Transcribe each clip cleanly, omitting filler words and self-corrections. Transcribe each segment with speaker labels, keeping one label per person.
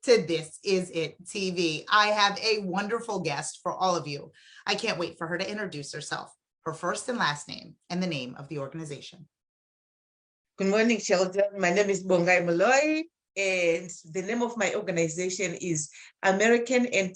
Speaker 1: to This Is It TV. I have a wonderful guest for all of you. I can't wait for her to introduce herself, her first and last name, and the name of the organization.
Speaker 2: Good morning, Cheldin. My name is AAYLY, and the name of my organization is American and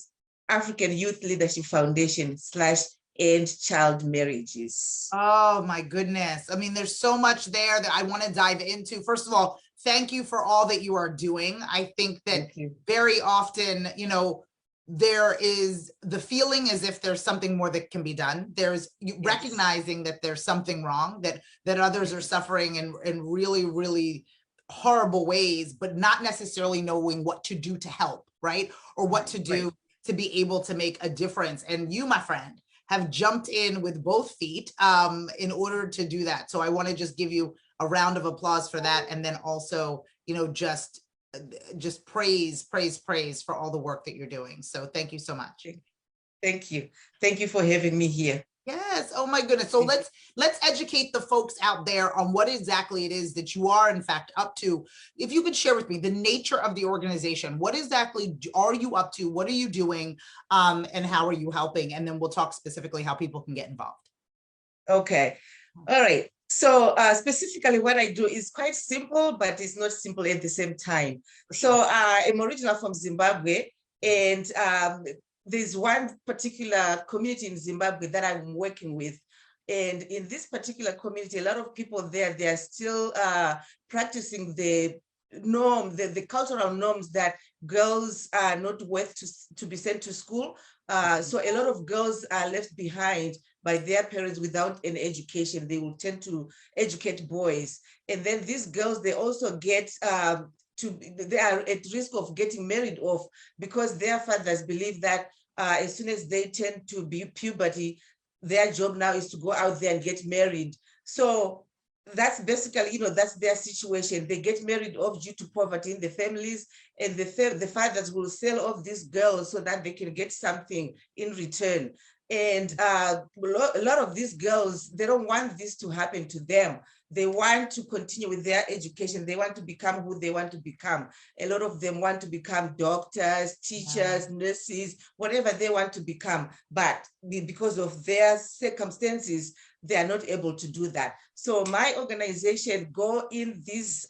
Speaker 2: African Youth Leadership Foundation / End Child Marriages.
Speaker 1: Oh my goodness. I mean, there's so much there that I want to dive into. First of all, thank you for all that you are doing. I think that very often, you know, there is the feeling as if there's something more that can be done. There's recognizing that there's something wrong, that others are suffering in really, really horrible ways, but not necessarily knowing what to do to help, right? Or what to do to be able to make a difference. And you, my friend, have jumped in with both feet in order to do that. So I want to just give you a round of applause for that. And then also, you know, just praise for all the work that you're doing. So thank you so much.
Speaker 2: Thank you. Thank you for having me here.
Speaker 1: Yes. Oh my goodness. So let's educate the folks out there on what exactly it is that you are in fact up to. If you could share with me the nature of the organization, what exactly are you up to? What are you doing? And how are you helping? And then we'll talk specifically how people can get involved.
Speaker 2: Okay. All right. So specifically what I do is quite simple, but it's not simple at the same time. So I'm originally from Zimbabwe, and there's one particular community in Zimbabwe that I'm working with. And in this particular community, a lot of people there, they are still practicing the norm, the cultural norms that girls are not worth to be sent to school. So a lot of girls are left behind by their parents without an education. They will tend to educate boys. And then these girls, they also get they are at risk of getting married off because their fathers believe that as soon as they tend to be puberty, their job now is to go out there and get married. So that's basically, you know, that's their situation. They get married off due to poverty in the families, and the fathers will sell off these girls so that they can get something in return. And a lot of these girls, they don't want this to happen to them. They want to continue with their education. They want to become who they want to become. A lot of them want to become doctors, teachers, nurses, whatever they want to become. But because of their circumstances, they are not able to do that. So my organization we go in these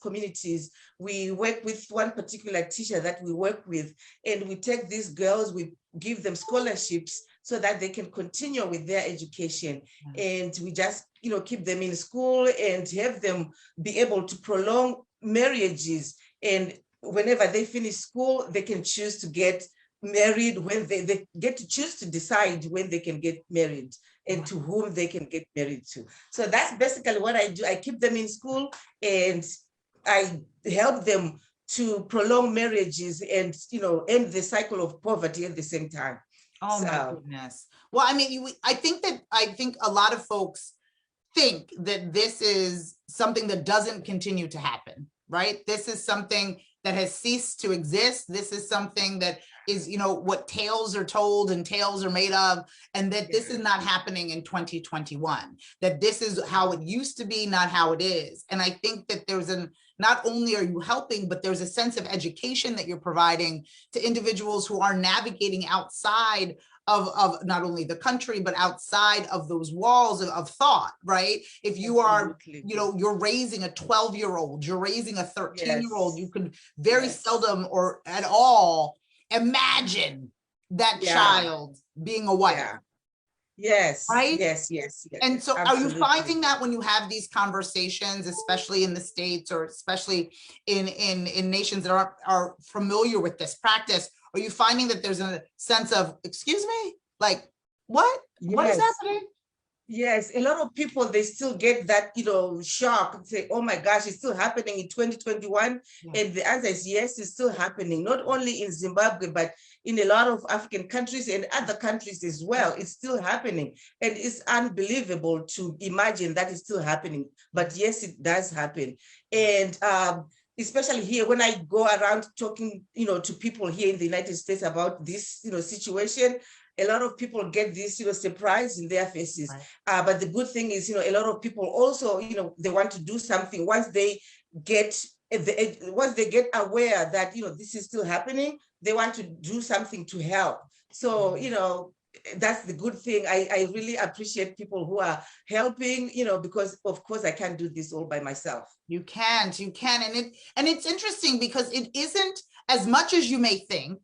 Speaker 2: communities. We work with one particular teacher that we work with, and we take these girls, we give them scholarships so that they can continue with their education. And we just, you know, keep them in school and have them be able to prolong marriages. And whenever they finish school, they can choose to get married, when they get to choose to decide when they can get married and to whom they can get married to. So that's basically what I do. I keep them in school and I help them to prolong marriages and, you know, end the cycle of poverty at the same time.
Speaker 1: Oh my goodness. Well, I mean, I think a lot of folks think that this is something that doesn't continue to happen, right? This is something that has ceased to exist. This is something that is, you know, what tales are told and tales are made of, and that this is not happening in 2021, that this is how it used to be, not how it is. And I think that there's not only are you helping, but there's a sense of education that you're providing to individuals who are navigating outside of not only the country, but outside of those walls of thought, right? If you are, you know, you're raising a 12-year-old, you're raising a 13-year-old, you could very seldom or at all imagine that child being a wife.
Speaker 2: Yes,
Speaker 1: right?
Speaker 2: Yes.
Speaker 1: And so
Speaker 2: absolutely.
Speaker 1: Are you finding that when you have these conversations, especially in the States or especially in nations that are familiar with this practice, are you finding that there's a sense of, excuse me, like, what? What is happening?
Speaker 2: Yes, a lot of people, they still get that, you know, shock and say, oh my gosh, it's still happening in 2021. And the answer is yes, it's still happening, not only in Zimbabwe, but in a lot of African countries and other countries as well. It's still happening. And it's unbelievable to imagine that it's still happening. But yes, it does happen. And especially here, when I go around talking, you know, to people here in the United States about this, you know, situation, a lot of people get this, you know, surprise in their faces. But the good thing is, you know, a lot of people also, you know, they want to do something once they get once they get aware that, this is still happening, they want to do something to help. So, that's the good thing. I really appreciate people who are helping, because of course I can't do this all by myself.
Speaker 1: You can't. And it's interesting because it isn't as much as you may think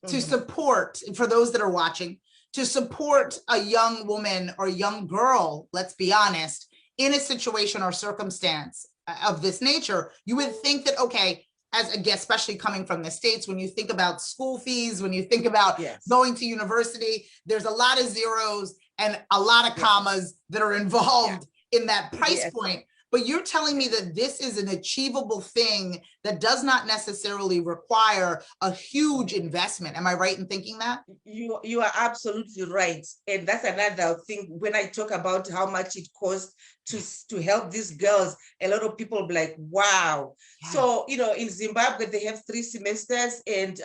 Speaker 1: to support, for those that are watching, to support a young woman or young girl, let's be honest, in a situation or circumstance of this nature. You would think that, okay, as again, especially coming from the States, when you think about school fees, when you think about going to university, there's a lot of zeros and a lot of commas that are involved in that price point. But you're telling me that this is an achievable thing that does not necessarily require a huge investment. Am I right in thinking that?
Speaker 2: You are absolutely right. And that's another thing. When I talk about how much it costs to help these girls, a lot of people be like, wow. Yes. So, in Zimbabwe, they have 3 semesters, and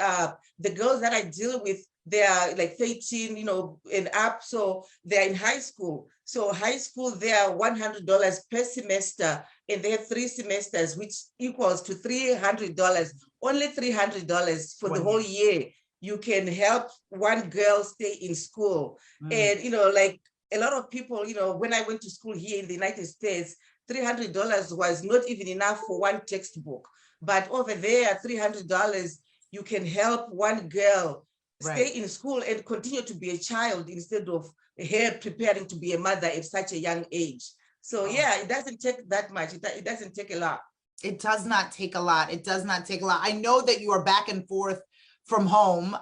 Speaker 2: the girls that I deal with, they are like 13, and up. So they're in high school. So high school, they are $100 per semester, and they have 3 semesters, which equals to $300, only $300 for the whole year. You can help one girl stay in school. And, like a lot of people, when I went to school here in the United States, $300 was not even enough for one textbook. But over there, $300, you can help one girl stay in school and continue to be a child instead of her preparing to be a mother at such a young age. So yeah, it doesn't take that much. It doesn't take a lot.
Speaker 1: It does not take a lot. It does not take a lot. I know that you are back and forth from home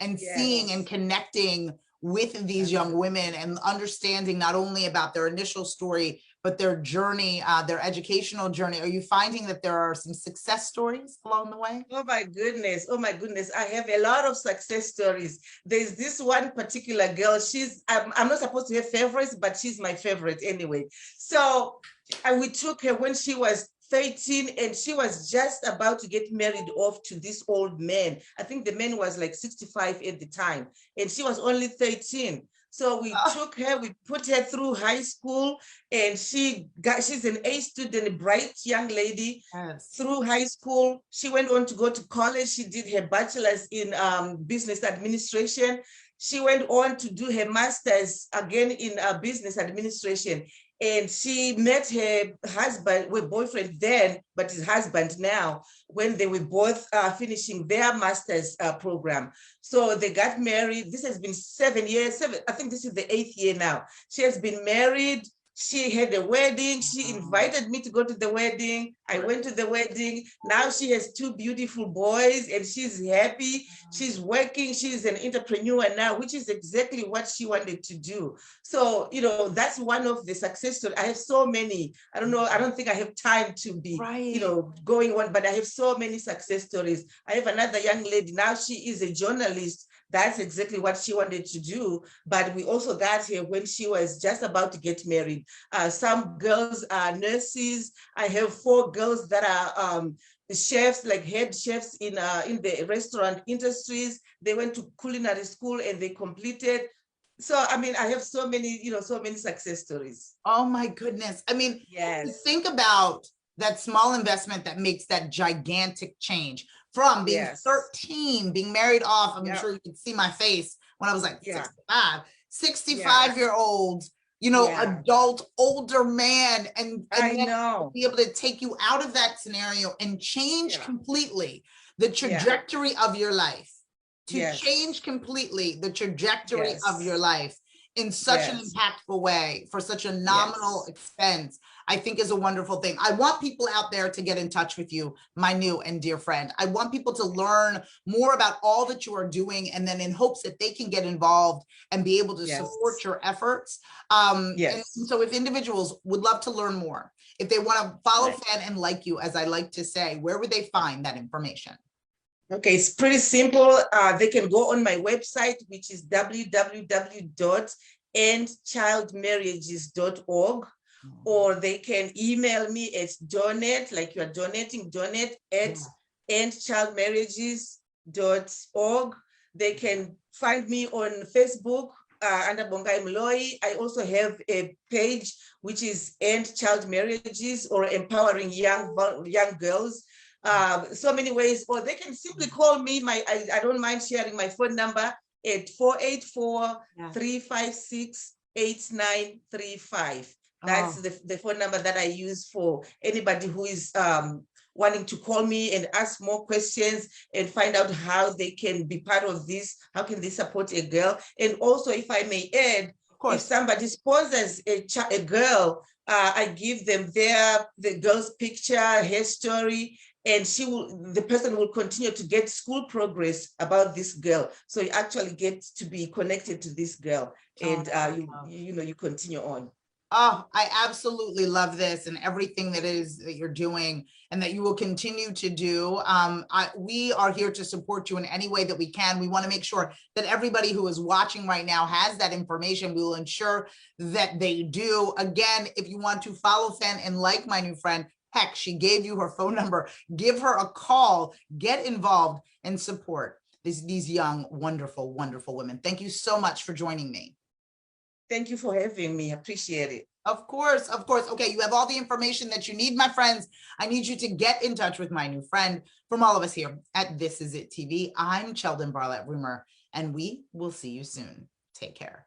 Speaker 1: and seeing and connecting with these young women and understanding not only about their initial story, but their journey, their educational journey. Are you finding that there are some success stories along the way?
Speaker 2: Oh my goodness. Oh my goodness. I have a lot of success stories. There's this one particular girl. I'm not supposed to have favorites, but she's my favorite anyway. So we took her when she was 13, and she was just about to get married off to this old man. I think the man was like 65 at the time, and she was only 13. So we took her, we put her through high school, and she's an A student, a bright young lady. Through high school. She went on to go to college. She did her bachelor's in business administration. She went on to do her master's again in business administration. And she met her husband, her boyfriend then, but his husband now, when they were both finishing their master's program. So they got married. This has been 7 years. I think this is the 8th year now. She has been married. She had a wedding. She invited me to go to the wedding. I went to the wedding. Now she has 2 beautiful boys, and she's happy. She's working. She's an entrepreneur now, which is exactly what she wanted to do. So, that's one of the success stories. I have so many. I don't know. I don't think I have time to be, going on, but I have so many success stories. I have another young lady. Now she is a journalist. That's exactly what she wanted to do. But we also got here when she was just about to get married. Some girls are nurses. I have 4 girls that are chefs, like head chefs in the restaurant industries. They went to culinary school and they completed. So, I mean, I have so many, so many success stories.
Speaker 1: Oh my goodness. I mean, think about that small investment that makes that gigantic change. From being 13, being married off, I'm sure you could see my face when I was like 65-year-old, adult, older man, and be able to take you out of that scenario and change completely the trajectory of your life, to change completely the trajectory of your life in such an impactful way for such a nominal expense, I think is a wonderful thing. I want people out there to get in touch with you, my new and dear friend. I want people to learn more about all that you are doing, and then in hopes that they can get involved and be able to support your efforts. And so if individuals would love to learn more, if they want to follow Fan and like you, as I like to say, where would they find that information?
Speaker 2: Okay, it's pretty simple. They can go on my website, which is www.endchildmarriages.org, or they can email me at donate, like you are donating, donate at endchildmarriages.org. They can find me on Facebook, under Bongai Mloi. I also have a page which is End Child Marriages or Empowering Young Girls. So many ways, or they can simply call me. I don't mind sharing my phone number at 484-356-8935. That's the phone number that I use for anybody who is wanting to call me and ask more questions and find out how they can be part of this. How can they support a girl? And also, if I may add, if somebody sponsors a girl, I give them the girl's picture, her story, and the person will continue to get school progress about this girl. So you actually get to be connected to this girl, and you continue on.
Speaker 1: Oh, I absolutely love this and everything that you're doing and that you will continue to do. We are here to support you in any way that we can. We want to make sure that everybody who is watching right now has that information. We will ensure that they do. Again, if you want to follow Fen and like my new friend, heck, she gave you her phone number. Give her a call, get involved and support these young, wonderful, wonderful women. Thank you so much for joining me.
Speaker 2: Thank you for having me. Appreciate it.
Speaker 1: Of course, of course. Okay, you have all the information that you need, my friends. I need you to get in touch with my new friend. From all of us here at This Is It TV, I'm Cheldin Barlett Rummer, and we will see you soon. Take care.